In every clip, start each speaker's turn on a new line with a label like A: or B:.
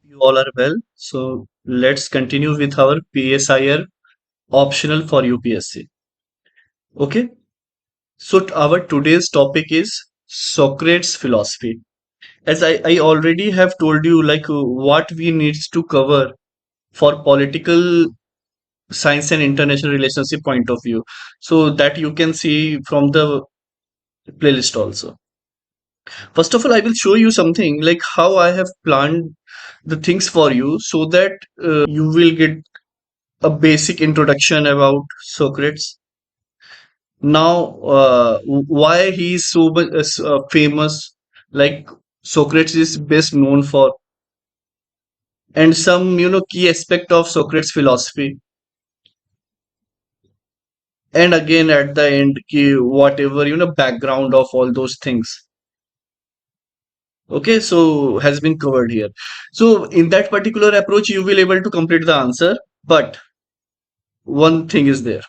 A: You all are well. So let's continue with our PSIR optional for UPSC. Okay. So our today's topic is Socrates philosophy. As I already have told you, like what we needs to cover for political science and international relationship point of view. So that you can see from the playlist also. First of all, I will show you something like how I have planned the things for you so that you will get a basic introduction about Socrates. Now, why he is so much famous, like Socrates is best known for, and some key aspect of Socrates philosophy, and again at the end, whatever background of all those things. Okay, so has been covered here. So in that particular approach, you will able to complete the answer, but one thing is there.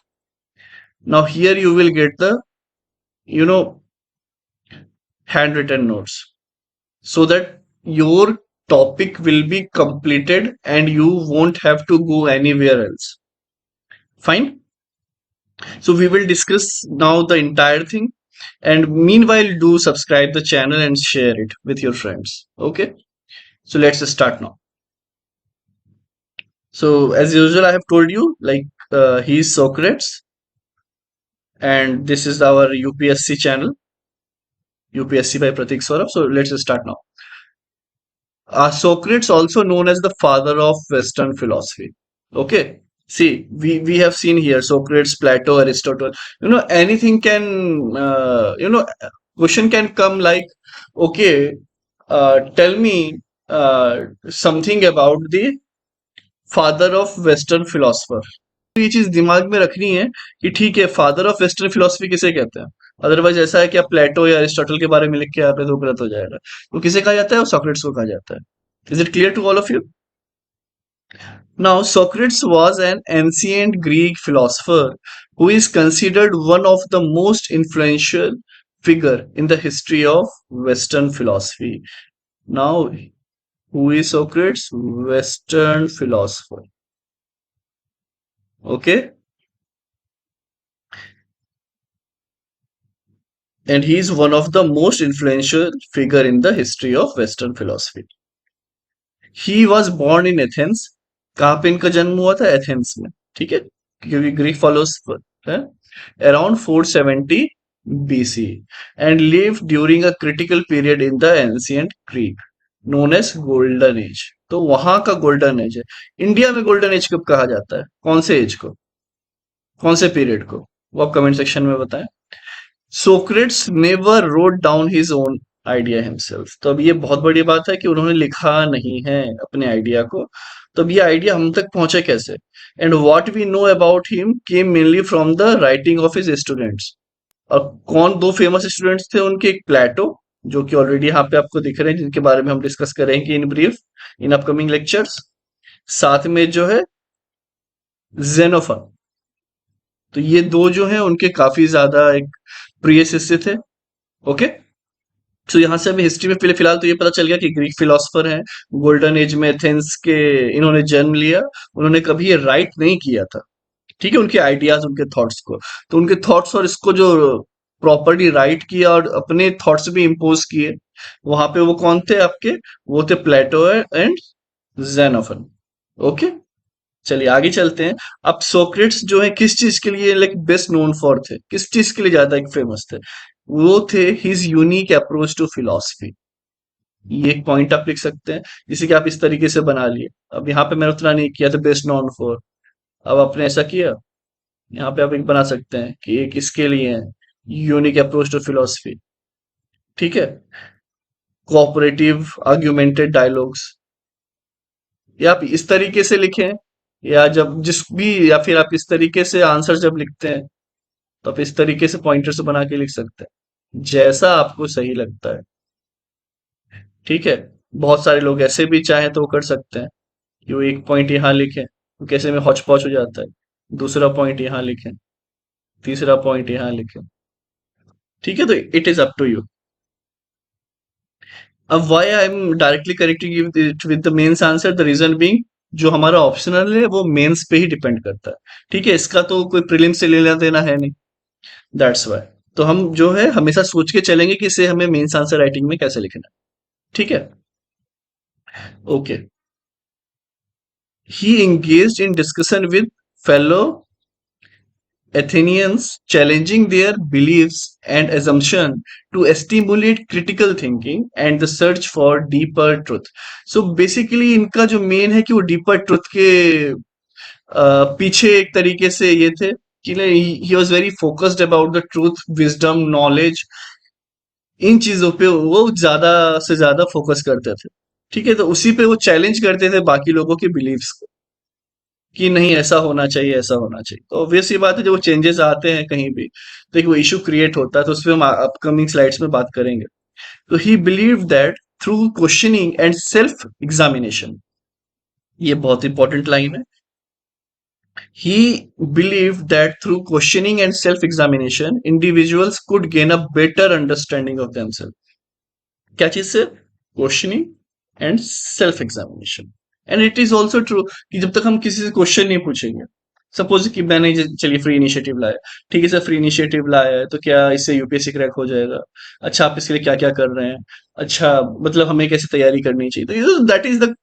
A: Now here you will get the you know handwritten notes so that your topic will be completed and you won't have to go anywhere else. Fine. So we will discuss now the entire thing, and meanwhile do subscribe the channel and share it with your friends. Okay. So let's start now. So as usual, I have told you like he is Socrates, and this is our UPSC channel, UPSC by Pratik Swarab. So let's start now. Socrates, also known as the father of Western philosophy. Okay. See, we have seen here Socrates, Plato, Aristotle. Anything can, question can come like, okay, tell me something about the father of Western philosopher. तो ये चीज दिमाग में रखनी है कि ठीक है, फादर ऑफ वेस्टर्न फिलोसफी किसे कहते हैं. अदरवाइज ऐसा है कि आप प्लेटो या अरिस्टोटल के बारे में लिख के आ रहे तो गलत हो जाएगा. तो किसे कहा जाता है, और सॉक्रेट्स को कहा जाता है. Is it clear to all of you? Now, Socrates was an ancient Greek philosopher who is considered one of the most influential figure in the history of Western philosophy. Now, who is Socrates? Western philosopher. Okay, and he is one of the most influential figure in the history of Western philosophy. He was born in Athens. कहाँ पे इनका जन्म हुआ था? Athens में. ठीक है, क्योंकि ग्रीक फॉलोस है. Around 470 BC and lived during a critical period in the ancient Greek known as Golden Age. तो वहां का गोल्डन एज है. इंडिया में गोल्डन एज कब कहा जाता है? कौन से एज को, कौन से पीरियड को? वो आप कमेंट सेक्शन में बताएं. Socrates never wrote down his own idea himself. तो अब ये बहुत बड़ी बात है कि उन्होंने लिखा नहीं है अपने आइडिया को. तो अब ये आइडिया हम तक पहुंचे कैसे? And what we know about him came mainly from the writing of his students. और कौन दो फेमस स्टूडेंट्स थे उनके? एक प्लेटो, जो कि ऑलरेडी यहाँ पे आपको दिख रहे हैं, जिनके बारे में हम डिस्कस करेंगे in brief in upcoming lectures. साथ में जो है जेनोफन. तो ये दो जो हैं उनके काफी ज्यादा एक प्रिय शिष्य थे. ओके. तो यहाँ से हमें हिस्ट्री में फिलहाल तो ये पता चल गया कि ग्रीक फिलोसफर हैं. गोल्डन एज में एथेंस के इन्होंने जन्म लिया. उन्होंने कभी ये राइट नहीं किया था. ठीक है, उनके आइडियाज, उनके थॉट्स को. तो उनके थॉट्स और इसको जो प्रॉपर्ली राइट किया और अपने थॉट्स भी इम्पोज किए, वहां पे वो कौन थे आपके? वो थे प्लेटो एंड जेनोफन. ओके. चलिए आगे चलते हैं. अब सोक्रेट्स जो है किस चीज के लिए लाइक बेस्ट नोन फॉर थे, किस चीज के लिए ज्यादा फेमस थे? वो थे his unique approach to philosophy. ये एक पॉइंट आप लिख सकते हैं, जिसे कि आप इस तरीके से बना लिए. अब यहाँ पे मैंने उतना नहीं किया था बेस्ट नोन फॉर. अब आपने ऐसा किया, यहाँ पे आप एक बना सकते हैं कि एक इसके लिए है, यूनिक अप्रोच टू फिलोसफी. ठीक है. कोऑपरेटिव आर्ग्यूमेंटेड डायलॉग्स, या आप इस तरीके से लिखें, या जब जिस भी, या फिर आप इस तरीके से आंसर जब लिखते हैं तो आप इस तरीके से पॉइंटर्स बना के लिख सकते हैं, जैसा आपको सही लगता है. ठीक है. बहुत सारे लोग ऐसे भी चाहें तो वो कर सकते हैं कि वो एक पॉइंट यहाँ लिखें, तो कैसे में हौच पौच हो जाता है. दूसरा पॉइंट यहाँ लिखें, तीसरा पॉइंट यहाँ लिखें. ठीक है. तो it is up to you. अब why I am directly correcting it with the mains answer, the reason being जो हमारा ऑप्शनल है वो मेंस पे ही डिपेंड करता है। ठीक है, इसका तो कोई प्रीलिम से लेना देना है नहीं। That's why. तो हम जो है हमेशा सोच के चलेंगे कि इसे हमें मेंस आंसर राइटिंग में कैसे लिखना है। ठीक है। Okay. He engaged in discussion with fellow Athenians, challenging their beliefs and assumption to stimulate critical thinking and the search for deeper truth. So basically इनका जो मेन है कि वो deeper truth के पीछे एक तरीके से ये थे कि he was very focused about the truth, wisdom, knowledge, इन चीजों पे वो ज्यादा से ज्यादा फोकस करते थे। ठीक है, तो उसी पे वो चैलेंज करते थे बाकी लोगों के बिलीव्स को कि नहीं ऐसा होना चाहिए, ऐसा होना चाहिए। तो ऑब्वियस ये बात है, जब वो चेंजेस आते हैं कहीं भी तो एक वो इशू क्रिएट होता है, तो उस पर हम अपकमिंग स्लाइड्स में बात करेंगे। तो ही believe that through questioning and self examination, ये बहुत इंपॉर्टेंट लाइन है। He believed that through questioning and self-examination, individuals could gain a better understanding of themselves. क्या चीज से? Questioning and self examination. And it is also true कि जब तक हम किसी से क्वेश्चन नहीं पूछेंगे, सपोज कि मैंने चलिए फ्री इनिशिएटिव लाया, ठीक है सर, फ्री इनिशिएटिव लाया है तो क्या इससे यूपीएससी क्रैक हो जाएगा? अच्छा, आप इसके लिए क्या क्या कर रहे हैं? अच्छा, मतलब हमें कैसे तैयारी करनी चाहिए? तो दैट इज द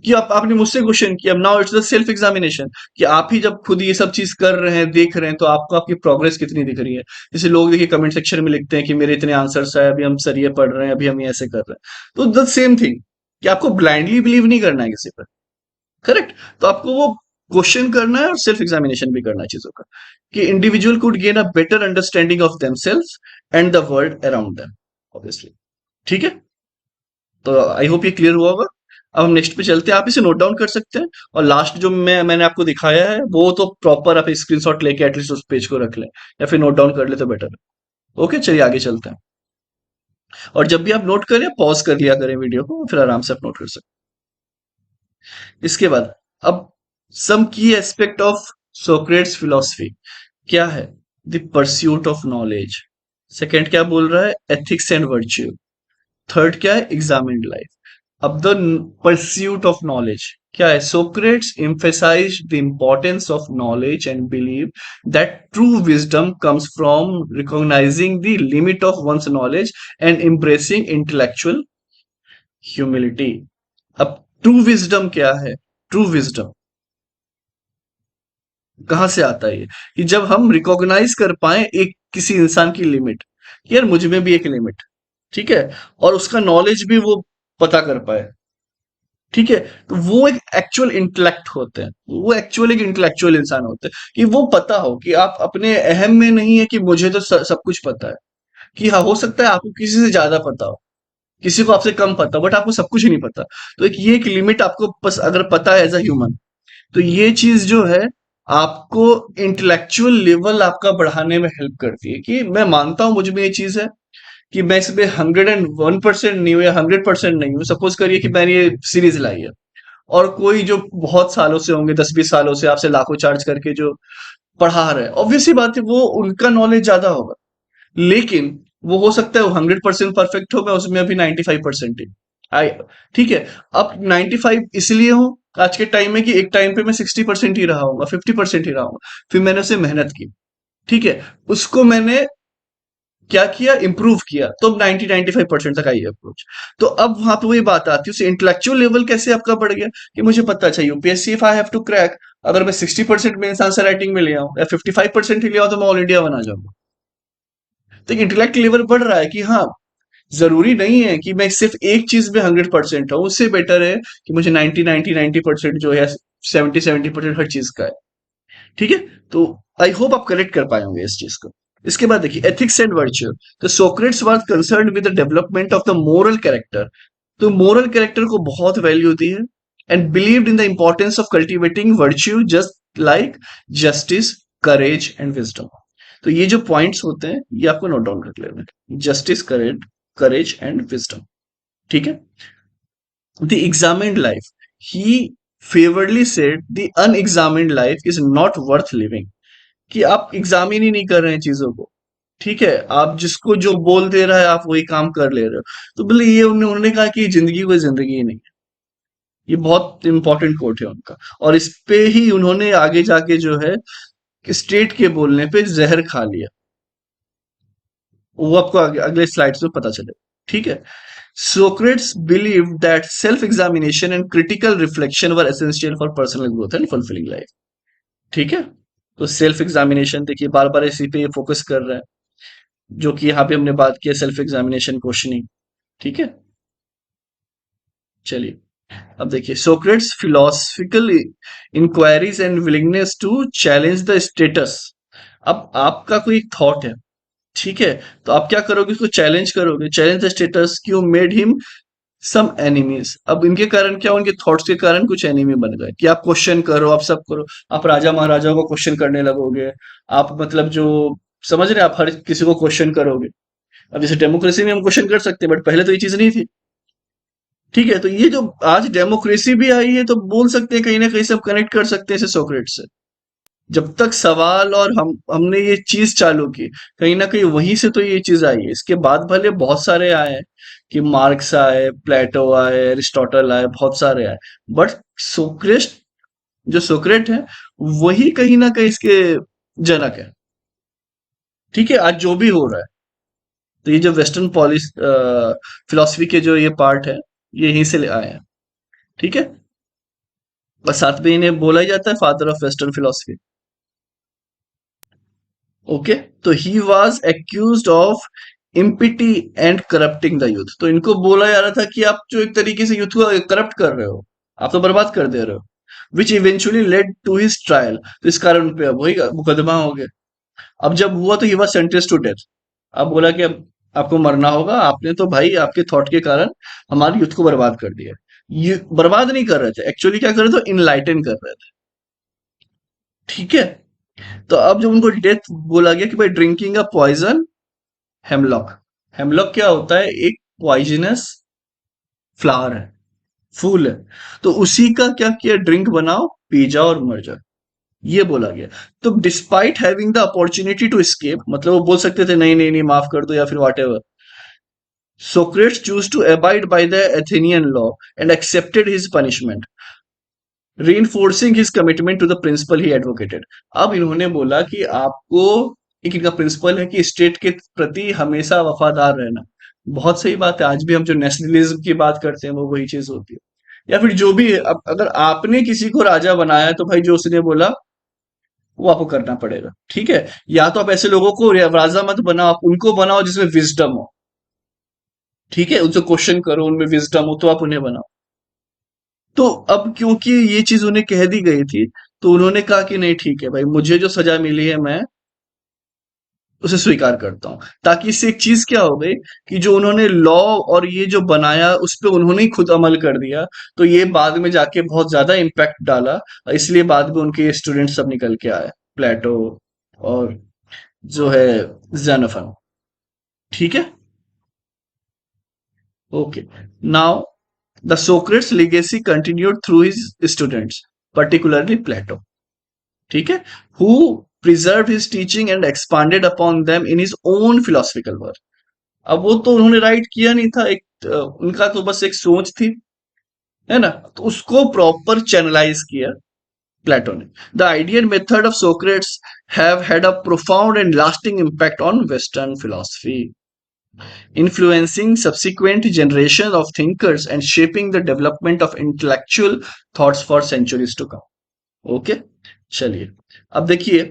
A: कि आपने मुझसे क्वेश्चन किया। अब now it's the self examination कि आप ही जब खुद ये सब चीज कर रहे हैं, देख रहे हैं, तो आपको आपकी प्रोग्रेस कितनी दिख रही है। जैसे लोग देखिए कमेंट सेक्शन में लिखते हैं कि मेरे इतने आंसर्स आए, अभी हम सर ये पढ़ रहे हैं, अभी हम ये ऐसे कर रहे हैं। तो द सेम थिंग कि आपको ब्लाइंडली बिलीव नहीं करना है किसी पर। करेक्ट। तो आपको वो क्वेश्चन करना है और सेल्फ एग्जामिनेशन भी करना है चीजों का, कि individual could gain a better understanding of themselves and the world around them, obviously. ठीक है, तो आई होप ये क्लियर हुआ होगा। अब हम नेक्स्ट पे चलते हैं, आप इसे नोट डाउन कर सकते हैं। और लास्ट जो मैंने आपको दिखाया है वो तो प्रॉपर आप स्क्रीनशॉट लेके एटलीस्ट उस पेज को रख लें, या फिर नोट डाउन कर ले तो बेटर है। ओके, चलिए आगे चलते हैं। और जब भी आप नोट करें पॉज कर लिया करें वीडियो को, फिर आराम से आप नोट कर सकते हैं। इसके बाद अब सम की एस्पेक्ट ऑफ सोक्रेट्स फिलोसफी क्या है? The pursuit of knowledge. Second क्या बोल रहा है? Ethics and virtue. थर्ड क्या है? Examined life. अब द परस्यूट ऑफ नॉलेज क्या है? Socrates emphasized the importance of knowledge and believe that true wisdom comes from recognizing the limit of one's knowledge and embracing intellectual humility. अब true wisdom क्या है? True wisdom कहां से आता है? ये कि जब हम रिकॉग्नाइज कर पाए एक किसी इंसान की लिमिट, यार मुझ में भी एक लिमिट, ठीक है, और उसका नॉलेज भी वो पता कर पाए। ठीक है, तो वो एक एक्चुअल इंटेलेक्ट होते हैं, वो एक्चुअल एक इंटेलेक्चुअल इंसान होते हैं कि वो पता हो कि आप अपने अहम में नहीं है कि मुझे तो सब कुछ पता है। कि हाँ, हो सकता है आपको किसी से ज्यादा पता हो, किसी को आपसे कम पता हो, बट आपको सब कुछ ही नहीं पता। तो एक ये एक लिमिट आपको बस अगर पता है एज अ ह्यूमन, तो ये चीज जो है आपको इंटेलेक्चुअल लेवल आपका बढ़ाने में हेल्प करती है कि मैं मानता हूं मुझ में ये चीज है कि मैं इसमें 101% नहीं हूं या 100% नहीं हूं। सपोज करिए कि मैंने ये सीरीज लाई है, और कोई जो बहुत सालों से होंगे, 10-20 सालों से आपसे लाखों चार्ज करके जो पढ़ा रहे हैं, ऑब्वियसली बात है वो उनका नॉलेज ज्यादा होगा। लेकिन वो हो सकता है वो 100% परफेक्ट हो, मैं उसमें अभी 95% ही आई। ठीक है, अब 95 इसलिए हूं आज के टाइम में कि एक टाइम पे मैं 60% ही रहा हूँ, 50% ही रहा हूँ। फिर मैंने उसे मेहनत की, ठीक है, उसको मैंने क्या किया? इंप्रूव किया, तो अब 90-95% तक आई अप्रोच। तो अब वहां पे वही बात आती है, उसे इंटेलेक्चुअल लेवल कैसे आपका बढ़ गया कि मुझे पता चाहिए UPSC if I have to crack, अगर मैं 60% मेंस आंसर राइटिंग में ले आऊं या 55% ही ले आऊं तो मैं ऑल इंडिया बना जाऊंगा। तो इंटेलेक्ट लेवल बढ़ रहा है कि हाँ, जरूरी नहीं है कि मैं सिर्फ एक चीज में 100% हूं, उससे बेटर है कि मुझे 90-90-90% जो है 70-70% हर चीज का है। ठीक है, तो आई होप आप करेक्ट कर पाए होंगे इस चीज को। इसके बाद देखिए एथिक्स एंड वर्च्यू। तो Socrates was concerned with the development of the moral character. तो मोरल कैरेक्टर को बहुत वैल्यू दी है, and believed in the importance of cultivating virtue just like justice, courage and wisdom. तो ये जो पॉइंट्स होते हैं ये आपको नोट डाउन कर लेना है, justice, courage, courage and wisdom. ठीक है। The examined life, he favourably said the unexamined life is not worth living. कि आप एग्जामिन ही नहीं कर रहे हैं चीजों को, ठीक है, आप जिसको जो बोल दे रहा है आप वही काम कर ले रहे हो। तो बोले ये उन्होंने कहा कि जिंदगी कोई जिंदगी ही नहीं है। ये बहुत इंपॉर्टेंट कोट है उनका। और इस पे ही उन्होंने आगे जाके जो है स्टेट के बोलने पे जहर खा लिया। वो आपको अगले स्लाइड्स में पता चले। ठीक है। Socrates believed that self-examination and critical reflection were essential for personal growth and fulfilling life. ठीक है। तो सेल्फ एग्जामिनेशन देखिए बार बार इसी पे फोकस कर रहा है, जो कि यहाँ पे हमने बात किया सेल्फ एग्जामिनेशन क्वेश्चनिंग। ठीक है। चलिए अब देखिए Socrates philosophical inquiries and willingness to challenge the status. अब आपका कोई थॉट है, ठीक है, तो आप क्या करोगे, उसको चैलेंज करोगे। Challenge the status quo made him some enemies. अब इनके कारण क्या, उनके थॉट्स के कारण कुछ एनिमी बन गए कि आप क्वेश्चन करो, आप सब करो, आप राजा महाराजाओं को क्वेश्चन करने लगोगे। आप मतलब जो समझ रहे हैं, आप हर किसी को क्वेश्चन करोगे। अब जैसे डेमोक्रेसी में हम क्वेश्चन कर सकते हैं, बट पहले तो ये चीज नहीं थी। ठीक है, तो ये जो आज डेमोक्रेसी भी आई है, तो बोल सकते हैं कहीं ना कहीं से हम कनेक्ट कर सकते हैं इसे सोक्रेट से। जब तक सवाल और हमने ये चीज चालू की, कहीं ना कहीं वहीं से तो ये चीज आई है। इसके बाद भले बहुत सारे आए हैं कि मार्क्स आए, प्लेटो आए, एरिस्टोटल आए, बहुत सारे आए, बट सोक्रेट, जो सोक्रेट है, वही कहीं ना कहीं इसके जनक है। ठीक है, आज जो भी हो रहा है, तो ये जो वेस्टर्न पॉलिस फिलोसफी के जो ये पार्ट है, ये यहीं से ले आए हैं। ठीक है। और साथ में इन्हें बोला ही जाता है father of western philosophy. Okay. तो he was accuse of impiety and corrupting the youth. तो इनको बोला जा रहा था कि आप जो एक तरीके से यूथ को करप्ट कर रहे हो, आप तो बर्बाद कर दे रहे हो। Which eventually led to his trial. तो इस कारण पे अब वही मुकदमा हो गया। अब जब हुआ तो he was sentence to death. अब बोला कि अब आपको मरना होगा, आपने तो भाई आपके थॉट के कारण हमारे यूथ को बर्बाद कर दिया। ये बर्बाद नहीं कर रहे थे, एक्चुअली क्या कर रहे थे, इनलाइटन कर रहे थे। ठीक है। तो अब जब उनको डेथ बोला गया कि भाई drinking a poison hemlock. Hemlock क्या होता है, एक पॉइजनस फ्लावर है, फूल है। तो उसी का क्या किया, ड्रिंक बनाओ, पी जाओ और मर जाओ, ये बोला गया। तो despite having the opportunity to escape, मतलब वो बोल सकते थे नहीं नहीं नहीं माफ कर दो या फिर whatever, Socrates choose to abide by the Athenian law and accepted his punishment, reinforcing his commitment to the principle he advocated। अब इन्होंने बोला कि आपको, एक इनका प्रिंसिपल है कि स्टेट के प्रति हमेशा वफादार रहना। बहुत सही बात है, आज भी हम जो नेशनलिज्म की बात करते हैं वो वही चीज होती है। या फिर जो भी है, अब अगर आपने किसी को राजा बनाया है तो भाई जो उसने बोला वो आपको करना पड़ेगा। ठीक है। या तो आप ऐसे लोगों को राजा मत बनाओ, आप उनको बनाओ जिसमें विजडम हो। ठीक है, उनसे क्वेश्चन करो, उनमें विजडम हो तो आप उन्हें बनाओ। तो अब क्योंकि ये चीज उन्हें कह दी गई थी, तो उन्होंने कहा कि नहीं ठीक है भाई, मुझे जो सजा मिली है मैं उसे स्वीकार करता हूं। ताकि इससे एक चीज क्या हो गई कि जो उन्होंने लॉ और ये जो बनाया उस पे उन्होंने ही खुद अमल कर दिया, तो ये बाद में जाके बहुत ज्यादा इम्पैक्ट डाला। इसलिए बाद में उनके स्टूडेंट सब निकल के आए, प्लेटो और जो है जेनोफन। ठीक है। Okay. Now the Socrates legacy continued through his students, particularly Plato। ठीक है। Who preserve his teaching and expanded upon them in his own philosophical work. अब वो तो उन्होंने राइट किया नहीं था, एक उनका तो बस एक सोच थी, है ना, तो उसको प्रॉपर चैनलाइज किया प्लेटो ने। The ideal method of Socrates have had a profound and lasting impact on western philosophy, influencing subsequent generations of thinkers and shaping the development of intellectual thoughts for centuries to come। Okay. चलिए अब देखिए,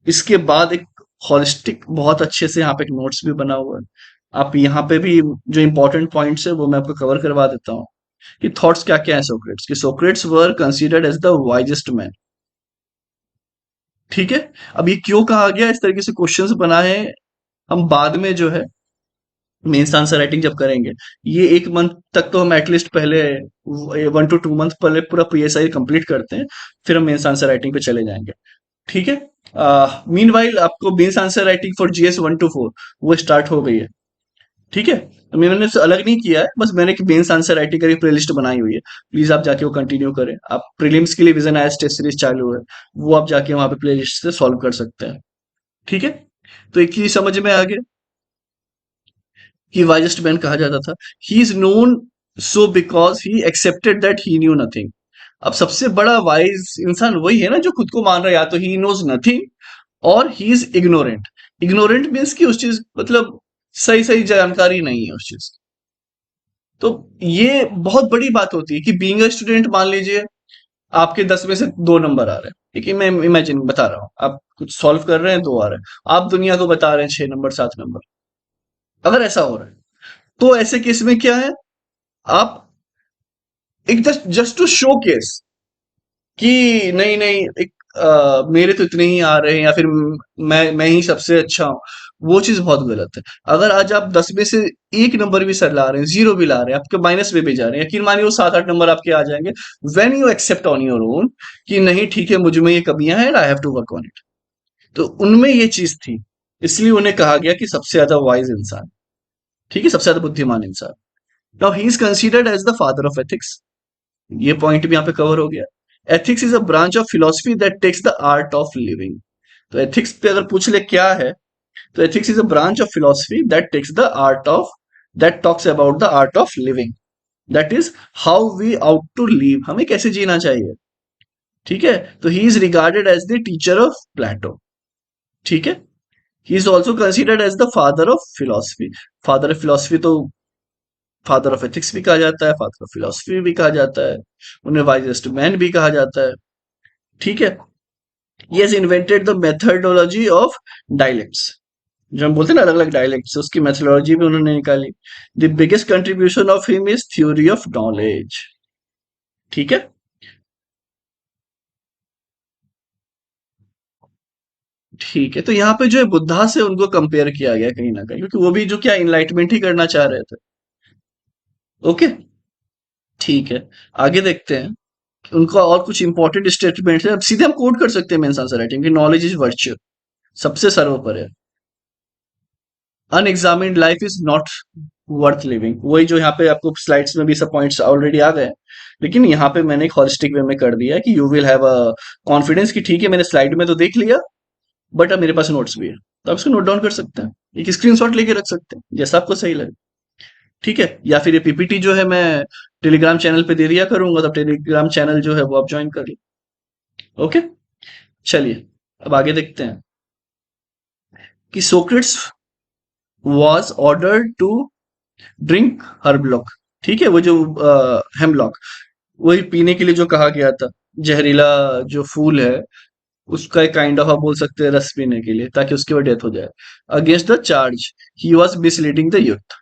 A: इसके बाद एक holistic बहुत अच्छे से यहाँ पे एक नोट्स भी बना हुआ है। आप यहाँ पे भी जो इंपॉर्टेंट पॉइंट्स है वो मैं आपको कवर करवा देता हूँ कि थॉट्स क्या क्या है सोक्रेट्स की। Socrates were considered as the wisest man. ठीक है। अब ये क्यों कहा गया, इस तरीके से क्वेश्चंस बनाए हैं, हम बाद में जो है मेंस आंसर राइटिंग जब करेंगे, ये एक मंथ तक तो हम एटलीस्ट पहले 1 to 2 मंथ पहले पूरा पीएसआई कंप्लीट करते हैं, फिर हम मेंस आंसर राइटिंग पे चले जाएंगे। ठीक है। मीन वाइल आपको mains answer writing for GS 1 to 4 वो स्टार्ट हो गई है। ठीक है। मैंने उससे अलग नहीं किया है, बस मैंने एक मेंस आंसर राइटिंग का प्ले लिस्ट बनाई हुई है। प्लीज आप जाके वो कंटिन्यू करें। आप प्रीलिम्स के लिए विजन आयस टेस्ट सीरीज चालू है, वो आप जाके वहां पे प्ले लिस्ट से सॉल्व कर सकते हैं। ठीक है। तो एक चीज समझ में आ गया कि वाइजेस्ट मैन कहा जाता था। He is known so because he accepted that he knew nothing. अब सबसे बड़ा वाइज इंसान वही है ना जो खुद को मान रहा है या तो ही नोज नथिंग और he is ignorant. Ignorant means कि उस चीज मतलब सही सही जानकारी नहीं है उस चीज की। तो ये बहुत बड़ी बात होती है कि बीइंग अ स्टूडेंट, मान लीजिए आपके 10 में से 2 नंबर आ रहे हैं, ठीक है, मैं इमेजिन बता रहा हूँ, आप कुछ सॉल्व कर रहे हैं, 2 आ रहे हैं, आप दुनिया को बता रहे हैं 6 नंबर 7 नंबर। अगर ऐसा हो रहा है तो ऐसे केस में क्या है, आप एक जस्ट टू शो केस कि नहीं नहीं एक मेरे तो इतने ही आ रहे हैं या फिर मैं ही सबसे अच्छा हूं, वो चीज बहुत गलत है। अगर आज आप 10 में से 1 नंबर भी सर ला रहे हैं, 0 भी ला रहे हैं, आपके माइनस में भी जा रहे हैं, यकीन मानिए वो 7-8 नंबर आपके आ जाएंगे। When you accept on your own कि नहीं ठीक है, मुझ में ये कमियां हैं, I have to work on it. तो उनमें ये चीज थी, इसलिए उन्हें कहा गया कि सबसे ज्यादा वाइज इंसान, ठीक है, सबसे ज्यादा बुद्धिमान इंसान। Now he is considered as the father of ethics. ये पॉइंट भी यहाँ पे कवर हो गया। Ethics is a branch of philosophy that takes the art of living. तो एथिक्स पे अगर पूछ ले क्या है, तो ethics is a branch of philosophy that takes the art of, that talks about the art of living. That is how we ought to live, हमें कैसे जीना चाहिए। ठीक है, तो he is regarded as the teacher of Plato. ठीक है, he is also considered as the father of philosophy. Father of philosophy तो father of ethics भी कहा जाता है, फादर ऑफ फिलोसफी भी कहा जाता है, उन्हें वाइजेस्ट मैन भी कहा जाता है। ठीक है, he has invented the methodology of dialects। जो हम बोलते हैं ना अलग अलग डायलेक्ट्स, उसकी मेथोडोलॉजी भी उन्होंने निकाली। The biggest contribution of him is theory of knowledge. ठीक है, ठीक है, तो यहाँ पे जो है बुद्धा से उनको कंपेयर किया गया कहीं ना कहीं, क्योंकि वो भी जो क्या इनलाइटमेंट ही करना चाह रहे थे। ओके, ठीक है, आगे देखते हैं उनका और कुछ इंपॉर्टेंट स्टेटमेंट है। अब सीधे हम कोट कर सकते हैं मेंस आंसर राइटिंग की, नॉलेज इज वर्च्यू, सबसे सर्वोपरि है। Unexamined life is not worth living, वही जो यहाँ पे आपको स्लाइड्स में भी सब पॉइंट्स ऑलरेडी आ गए हैं, लेकिन यहाँ पे मैंने एक हॉलिस्टिक वे में कर दिया है कि you will have a confidence कि ठीक है मैंने स्लाइड में तो देख लिया, बट अब मेरे पास नोट्स भी है, तो आप इसको नोट डाउन कर सकते हैं, एक स्क्रीनशॉट लेके रख सकते हैं जैसा आपको सही लगे। ठीक है, या फिर ये पीपीटी जो है मैं टेलीग्राम चैनल पे दे दिया करूंगा, तो टेलीग्राम चैनल जो है वो आप ज्वाइन कर ली। ओके, चलिए अब आगे देखते हैं कि Socrates was ordered to drink hemlock. ठीक है, वो जो हेमलॉक, वही पीने के लिए जो कहा गया था, जहरीला जो फूल है उसका एक काइंड ऑफ आप बोल सकते हैं रस पीने के लिए, ताकि उसकी वह डेथ हो जाए। Against the charge he was misleading the youth.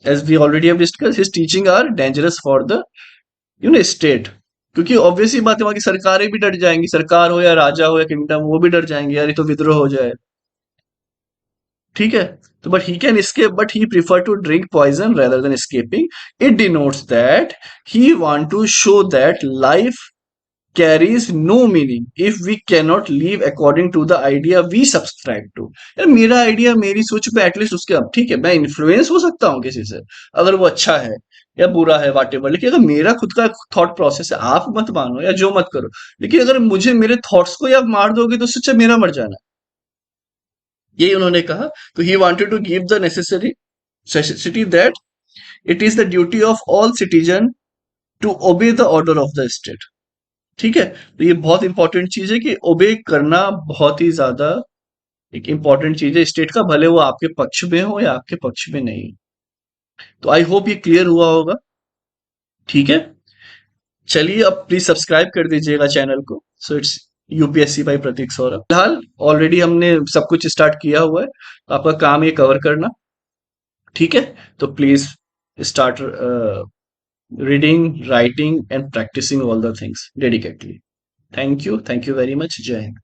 A: As we already have discuss, his teaching are dangerous for the state. क्योंकि ऑब्वियस ही बात है, वहां की सरकारें भी डर जाएंगी, सरकार हो या राजा हो या किंगडम, वो भी डर जाएंगे यार ये तो विद्रोह हो जाए। ठीक है, तो but he can escape, but he prefer to drink poison rather than escaping। It denotes that he want to show that life carries no meaning if we cannot live according to the idea we subscribe to। यार मेरा idea मेरी सोच पे at least उसके, अब ठीक है मैं इन्फ्लुएंस हो सकता हूँ किसी से, अगर वो अच्छा है या बुरा है वाट एवर, लेकिन अगर मेरा खुद का थॉट प्रोसेस है, आप मत मानो या जो मत करो, लेकिन अगर मुझे मेरे थॉट्स को ही आप मार दोगे तो उससे अच्छा मेरा मर जाना। यही उन्होंने कहा। तो he wanted to give the necessary necessity that it is the duty of all citizen to obey the order of the state। ठीक है, तो ये बहुत इंपॉर्टेंट चीज है कि ओबे करना बहुत ही ज्यादा एक इंपॉर्टेंट चीज है स्टेट का, भले वो आपके पक्ष में हो या आपके पक्ष में नहीं। तो आई होप ये क्लियर हुआ होगा। ठीक है, चलिए अब प्लीज सब्सक्राइब कर दीजिएगा चैनल को। सो इट्स यूपीएससी बाई प्रतीक सौरभ। फिलहाल ऑलरेडी हमने सब कुछ स्टार्ट किया हुआ है, तो आपका काम ये कवर करना। ठीक है, तो please start reading, writing, and practicing all the things dedicatedly। Thank you very much, Jai Hind।